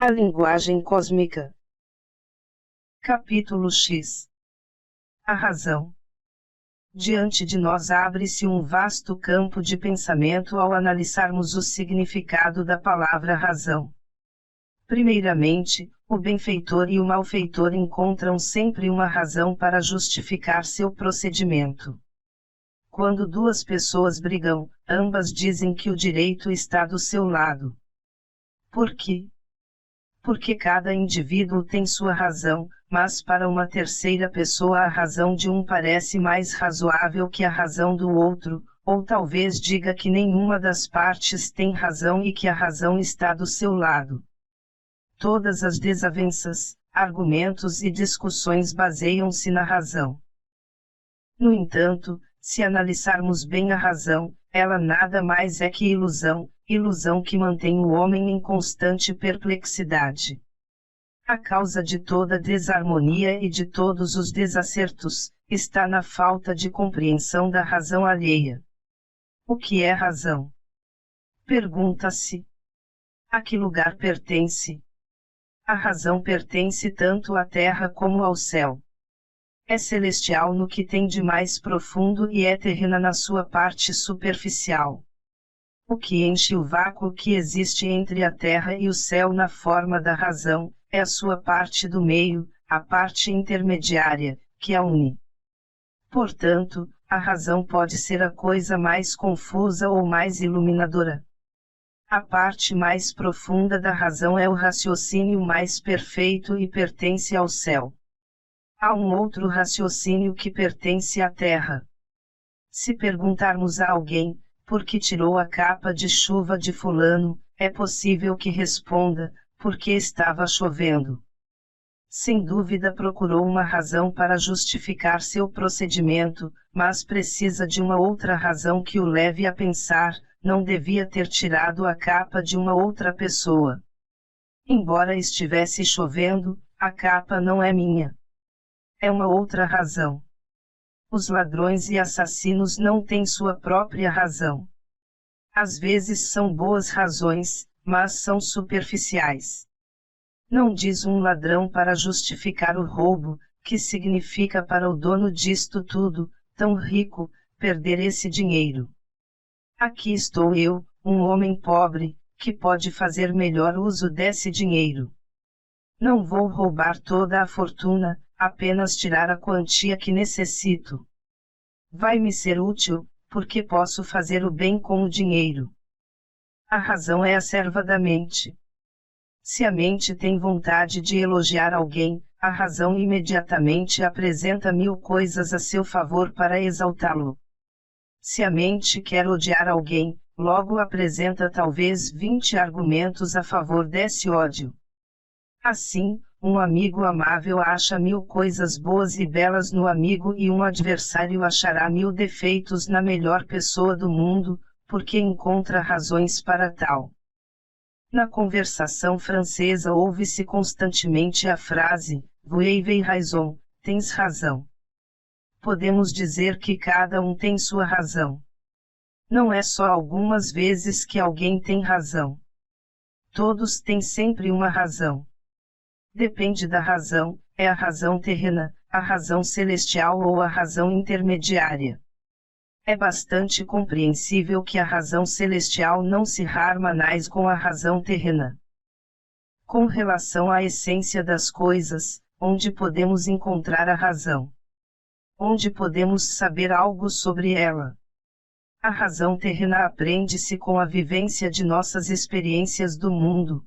A linguagem cósmica. Capítulo X. A razão. Diante de nós abre-se um vasto campo de pensamento ao analisarmos o significado da palavra razão. Primeiramente, o benfeitor e o malfeitor encontram sempre uma razão para justificar seu procedimento. Quando duas pessoas brigam, ambas dizem que o direito está do seu lado. Por quê? Porque cada indivíduo tem sua razão, mas para uma terceira pessoa a razão de um parece mais razoável que a razão do outro, ou talvez diga que nenhuma das partes tem razão e que a razão está do seu lado. Todas as desavenças, argumentos e discussões baseiam-se na razão. No entanto, se analisarmos bem a razão, ela nada mais é que ilusão, ilusão que mantém o homem em constante perplexidade. A causa de toda desarmonia e de todos os desacertos, está na falta de compreensão da razão alheia. O que é razão? Pergunta-se. A que lugar pertence? A razão pertence tanto à terra como ao céu. É celestial no que tem de mais profundo e é terrena na sua parte superficial. O que enche o vácuo que existe entre a terra e o céu na forma da razão, é a sua parte do meio, a parte intermediária, que a une. Portanto, a razão pode ser a coisa mais confusa ou mais iluminadora. A parte mais profunda da razão é o raciocínio mais perfeito e pertence ao céu. Há um outro raciocínio que pertence à terra. Se perguntarmos a alguém, por que tirou a capa de chuva de fulano, é possível que responda, porque estava chovendo. Sem dúvida procurou uma razão para justificar seu procedimento, mas precisa de uma outra razão que o leve a pensar, não devia ter tirado a capa de uma outra pessoa. Embora estivesse chovendo, a capa não é minha. É uma outra razão. Os ladrões e assassinos não têm sua própria razão. Às vezes são boas razões, mas são superficiais. Não diz um ladrão para justificar o roubo, que significa para o dono disto tudo, tão rico, perder esse dinheiro. Aqui estou eu, um homem pobre, que pode fazer melhor uso desse dinheiro. Não vou roubar toda a fortuna, apenas tirar a quantia que necessito. Vai me ser útil, porque posso fazer o bem com o dinheiro. A razão é a serva da mente. Se a mente tem vontade de elogiar alguém, a razão imediatamente apresenta 1000 coisas a seu favor para exaltá-lo. Se a mente quer odiar alguém, logo apresenta talvez 20 argumentos a favor desse ódio. Assim, um amigo amável acha 1000 coisas boas e belas no amigo e um adversário achará 1000 defeitos na melhor pessoa do mundo, porque encontra razões para tal. Na conversação francesa ouve-se constantemente a frase, vous avez raison, tens razão. Podemos dizer que cada um tem sua razão. Não é só algumas vezes que alguém tem razão. Todos têm sempre uma razão. Depende da razão, é a razão terrena, a razão celestial ou a razão intermediária. É bastante compreensível que a razão celestial não se harmonize com a razão terrena. Com relação à essência das coisas, onde podemos encontrar a razão? Onde podemos saber algo sobre ela? A razão terrena aprende-se com a vivência de nossas experiências do mundo.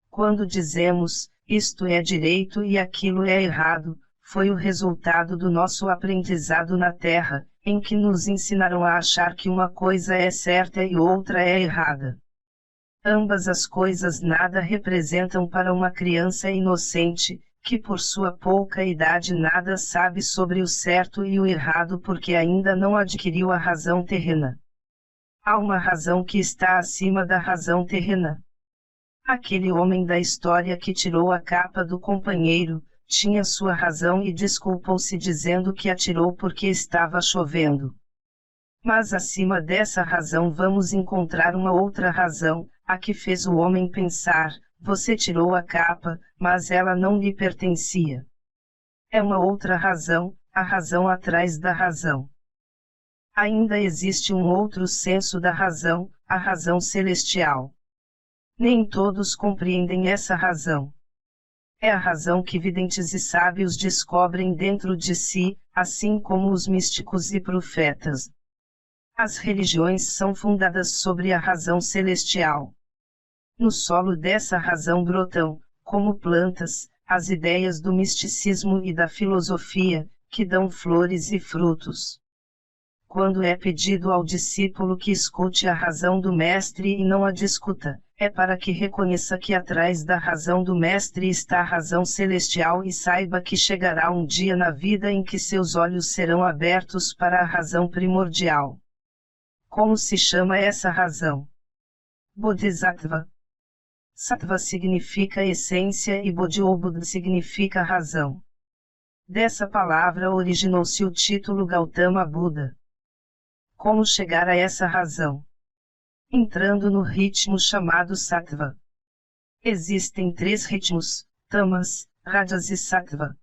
Quando dizemos, isto é direito e aquilo é errado, foi o resultado do nosso aprendizado na Terra, em que nos ensinaram a achar que uma coisa é certa e outra é errada. Ambas as coisas nada representam para uma criança inocente, que por sua pouca idade nada sabe sobre o certo e o errado porque ainda não adquiriu a razão terrena. Há uma razão que está acima da razão terrena. Aquele homem da história que tirou a capa do companheiro, tinha sua razão e desculpou-se dizendo que a tirou porque estava chovendo. Mas acima dessa razão vamos encontrar uma outra razão, a que fez o homem pensar, você tirou a capa, mas ela não lhe pertencia. É uma outra razão, a razão atrás da razão. Ainda existe um outro senso da razão, a razão celestial. Nem todos compreendem essa razão. É a razão que videntes e sábios descobrem dentro de si, assim como os místicos e profetas. As religiões são fundadas sobre a razão celestial. No solo dessa razão brotam, como plantas, as ideias do misticismo e da filosofia, que dão flores e frutos. Quando é pedido ao discípulo que escute a razão do Mestre e não a discuta, é para que reconheça que atrás da razão do Mestre está a razão celestial e saiba que chegará um dia na vida em que seus olhos serão abertos para a razão primordial. Como se chama essa razão? Bodhisattva. Sattva significa essência e Bodhi ou Buddha significa razão. Dessa palavra originou-se o título Gautama Buda. Como chegar a essa razão? Entrando no ritmo chamado Sattva. Existem 3 ritmos, Tamas, Rajas e Sattva.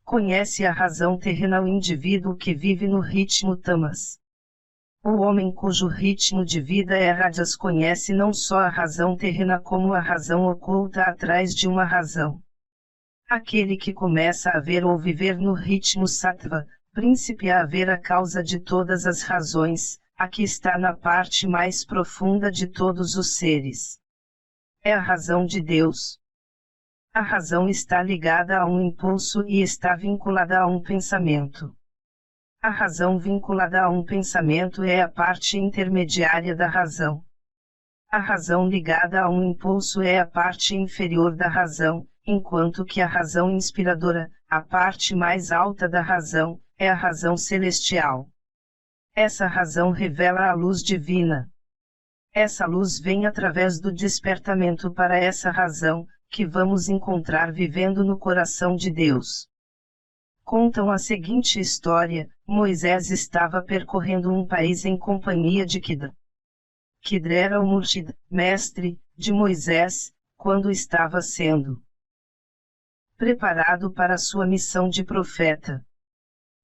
Conhece a razão terrena o indivíduo que vive no ritmo Tamas. O homem cujo ritmo de vida é Rajas conhece não só a razão terrena como a razão oculta atrás de uma razão. Aquele que começa a ver ou viver no ritmo Sattva, príncipe a ver a causa de todas as razões, aqui está na parte mais profunda de todos os seres. É a razão de Deus. A razão está ligada a um impulso e está vinculada a um pensamento. A razão vinculada a um pensamento é a parte intermediária da razão. A razão ligada a um impulso é a parte inferior da razão, enquanto que a razão inspiradora, a parte mais alta da razão, é a razão celestial. Essa razão revela a luz divina. Essa luz vem através do despertamento para essa razão, que vamos encontrar vivendo no coração de Deus. Contam a seguinte história: Moisés estava percorrendo um país em companhia de Khidr. Khidr era o Murshid, mestre, de Moisés, quando estava sendo preparado para sua missão de profeta.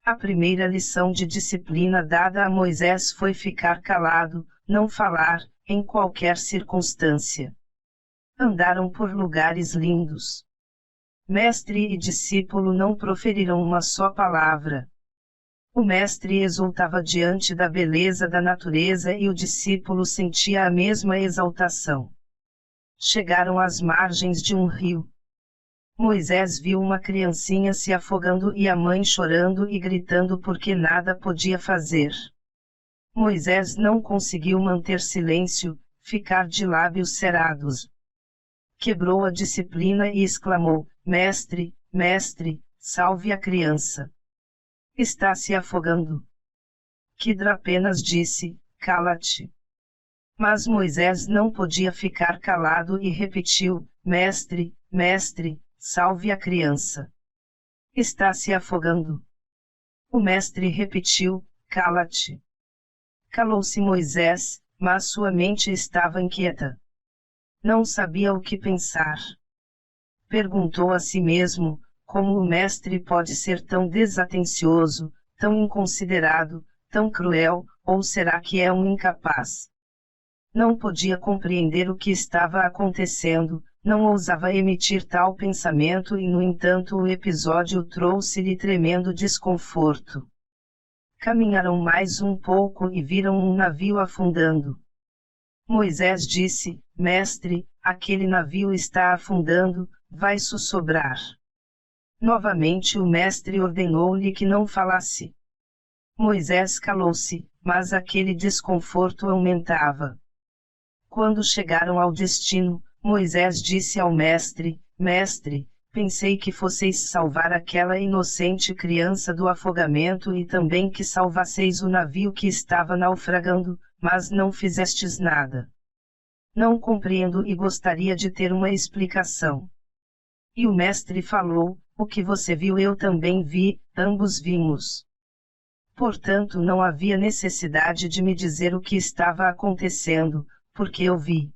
A primeira lição de disciplina dada a Moisés foi ficar calado, não falar, em qualquer circunstância. Andaram por lugares lindos. Mestre e discípulo não proferiram uma só palavra. O mestre exultava diante da beleza da natureza e o discípulo sentia a mesma exaltação. Chegaram às margens de um rio. Moisés viu uma criancinha se afogando e a mãe chorando e gritando porque nada podia fazer. Moisés não conseguiu manter silêncio, ficar de lábios cerrados. Quebrou a disciplina e exclamou: Mestre, mestre, salve a criança. Está se afogando. Khidr apenas disse: Cala-te. Mas Moisés não podia ficar calado e repetiu: Mestre, mestre, salve a criança. Está se afogando. O mestre repetiu: Cala-te. Calou-se Moisés, mas sua mente estava inquieta. Não sabia o que pensar. Perguntou a si mesmo: como o mestre pode ser tão desatencioso, tão inconsiderado, tão cruel, ou será que é um incapaz? Não podia compreender o que estava acontecendo, não ousava emitir tal pensamento e no entanto o episódio trouxe-lhe tremendo desconforto. Caminharam mais um pouco e viram um navio afundando. Moisés disse: Mestre, aquele navio está afundando, vai sussurrar. Novamente o mestre ordenou-lhe que não falasse. Moisés calou-se, mas aquele desconforto aumentava. Quando chegaram ao destino, Moisés disse ao mestre: Mestre, pensei que fosseis salvar aquela inocente criança do afogamento e também que salvasseis o navio que estava naufragando, mas não fizestes nada. Não compreendo e gostaria de ter uma explicação. E o mestre falou: o que você viu eu também vi, ambos vimos. Portanto não havia necessidade de me dizer o que estava acontecendo, porque eu vi.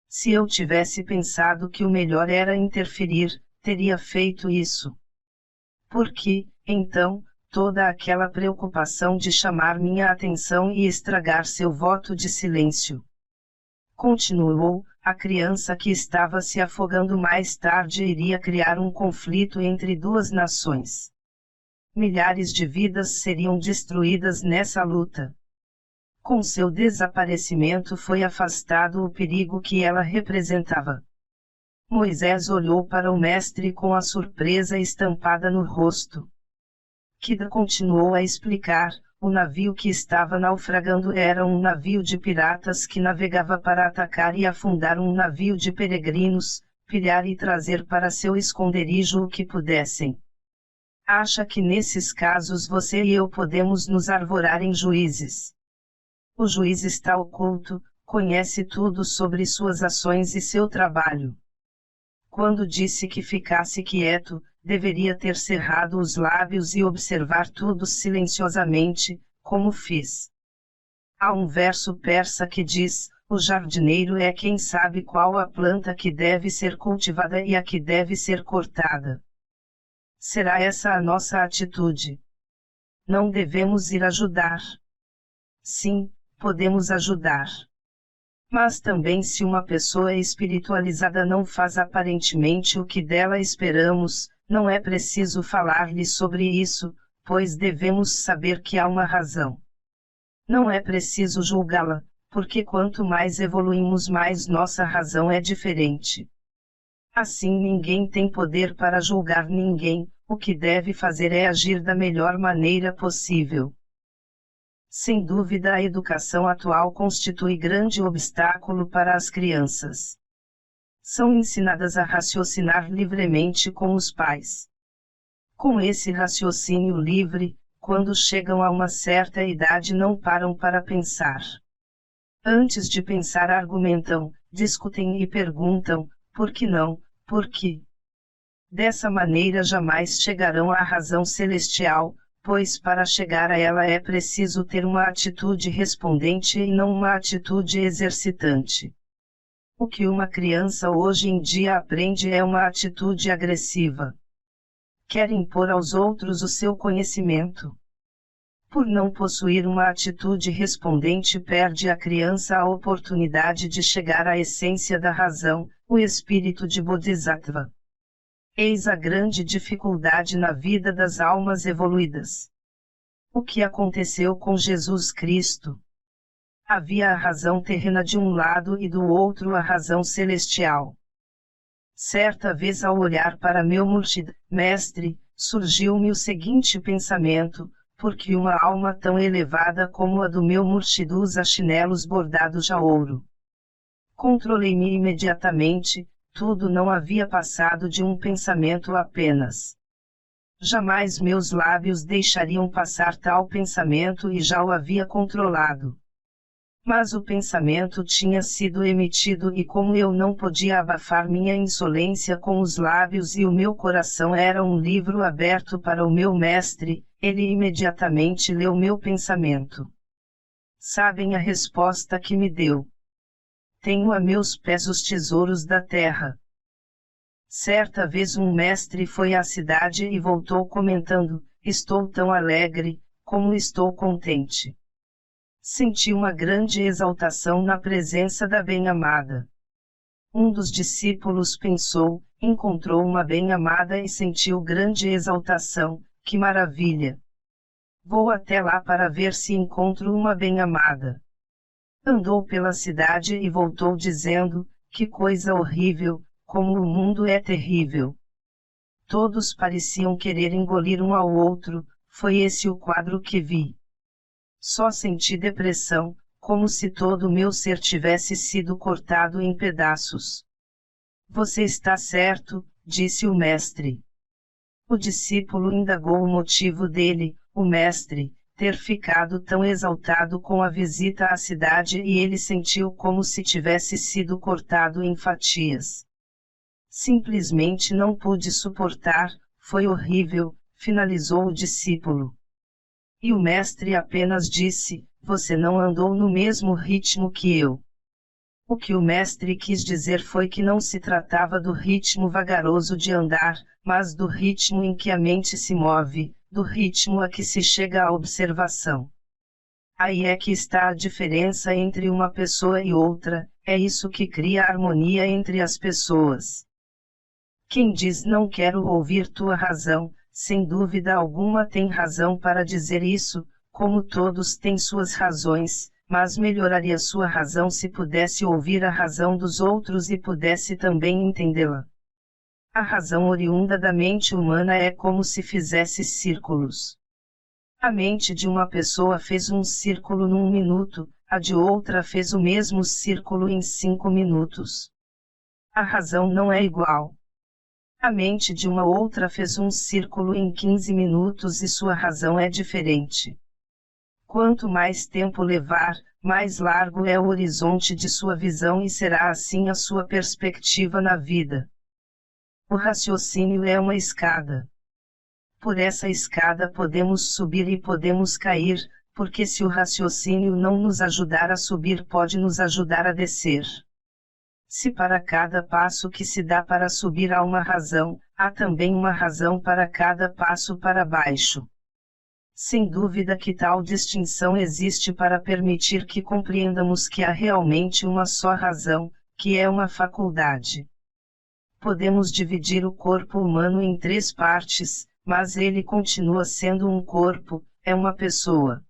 Se eu tivesse pensado que o melhor era interferir, teria feito isso. Porque, então, toda aquela preocupação de chamar minha atenção e estragar seu voto de silêncio. Continuou, a criança que estava se afogando mais tarde iria criar um conflito entre duas nações. Milhares de vidas seriam destruídas nessa luta. Com seu desaparecimento foi afastado o perigo que ela representava. Moisés olhou para o mestre com a surpresa estampada no rosto. Kida continuou a explicar, o navio que estava naufragando era um navio de piratas que navegava para atacar e afundar um navio de peregrinos, pilhar e trazer para seu esconderijo o que pudessem. Acha que nesses casos você e eu podemos nos arvorar em juízes? O juiz está oculto, conhece tudo sobre suas ações e seu trabalho. Quando disse que ficasse quieto, deveria ter cerrado os lábios e observar tudo silenciosamente, como fiz. Há um verso persa que diz: o jardineiro é quem sabe qual a planta que deve ser cultivada e a que deve ser cortada. Será essa a nossa atitude? Não devemos ir ajudar? Sim, podemos ajudar. Mas também se uma pessoa espiritualizada não faz aparentemente o que dela esperamos, não é preciso falar-lhe sobre isso, pois devemos saber que há uma razão. Não é preciso julgá-la, porque quanto mais evoluímos mais nossa razão é diferente. Assim ninguém tem poder para julgar ninguém, o que deve fazer é agir da melhor maneira possível. Sem dúvida a educação atual constitui grande obstáculo para as crianças. São ensinadas a raciocinar livremente com os pais. Com esse raciocínio livre, quando chegam a uma certa idade não param para pensar. Antes de pensar argumentam, discutem e perguntam, por que não, por quê? Dessa maneira jamais chegarão à razão celestial, pois para chegar a ela é preciso ter uma atitude respondente e não uma atitude exercitante. O que uma criança hoje em dia aprende é uma atitude agressiva. Quer impor aos outros o seu conhecimento. Por não possuir uma atitude respondente, perde a criança a oportunidade de chegar à essência da razão, o espírito de Bodhisattva. Eis a grande dificuldade na vida das almas evoluídas. O que aconteceu com Jesus Cristo? Havia a razão terrena de um lado e do outro a razão celestial. Certa vez ao olhar para meu Murshid, mestre, surgiu-me o seguinte pensamento: por que uma alma tão elevada como a do meu Murshid usa chinelos bordados a ouro? Controlei-me imediatamente. Tudo não havia passado de um pensamento apenas. Jamais meus lábios deixariam passar tal pensamento e já o havia controlado. Mas o pensamento tinha sido emitido e como eu não podia abafar minha insolência com os lábios e o meu coração era um livro aberto para o meu mestre, ele imediatamente leu meu pensamento. Sabem a resposta que me deu? Tenho a meus pés os tesouros da terra. Certa vez um mestre foi à cidade e voltou comentando: estou tão alegre, como estou contente. Senti uma grande exaltação na presença da bem-amada. Um dos discípulos pensou, encontrou uma bem-amada e sentiu grande exaltação, que maravilha! Vou até lá para ver se encontro uma bem-amada. Andou pela cidade e voltou dizendo: que coisa horrível, como o mundo é terrível. Todos pareciam querer engolir um ao outro, foi esse o quadro que vi. Só senti depressão, como se todo o meu ser tivesse sido cortado em pedaços. Você está certo, disse o mestre. O discípulo indagou o motivo dele, o mestre, ter ficado tão exaltado com a visita à cidade e ele sentiu como se tivesse sido cortado em fatias. Simplesmente não pude suportar, foi horrível, finalizou o discípulo. E o mestre apenas disse: você não andou no mesmo ritmo que eu. O que o mestre quis dizer foi que não se tratava do ritmo vagaroso de andar, mas do ritmo em que a mente se move, do ritmo a que se chega à observação. Aí é que está a diferença entre uma pessoa e outra, é isso que cria harmonia entre as pessoas. Quem diz não quero ouvir tua razão, sem dúvida alguma tem razão para dizer isso, como todos têm suas razões, mas melhoraria sua razão se pudesse ouvir a razão dos outros e pudesse também entendê-la. A razão oriunda da mente humana é como se fizesse círculos. A mente de uma pessoa fez um círculo num minuto, a de outra fez o mesmo círculo em 5 minutos. A razão não é igual. A mente de uma outra fez um círculo em 15 minutos e sua razão é diferente. Quanto mais tempo levar, mais largo é o horizonte de sua visão e será assim a sua perspectiva na vida. O raciocínio é uma escada. Por essa escada podemos subir e podemos cair, porque se o raciocínio não nos ajudar a subir, pode nos ajudar a descer. Se para cada passo que se dá para subir há uma razão, há também uma razão para cada passo para baixo. Sem dúvida que tal distinção existe para permitir que compreendamos que há realmente uma só razão, que é uma faculdade. Podemos dividir o corpo humano em 3 partes, mas ele continua sendo um corpo, é uma pessoa.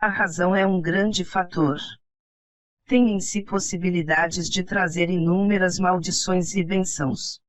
A razão é um grande fator. Tem em si possibilidades de trazer inúmeras maldições e bênçãos.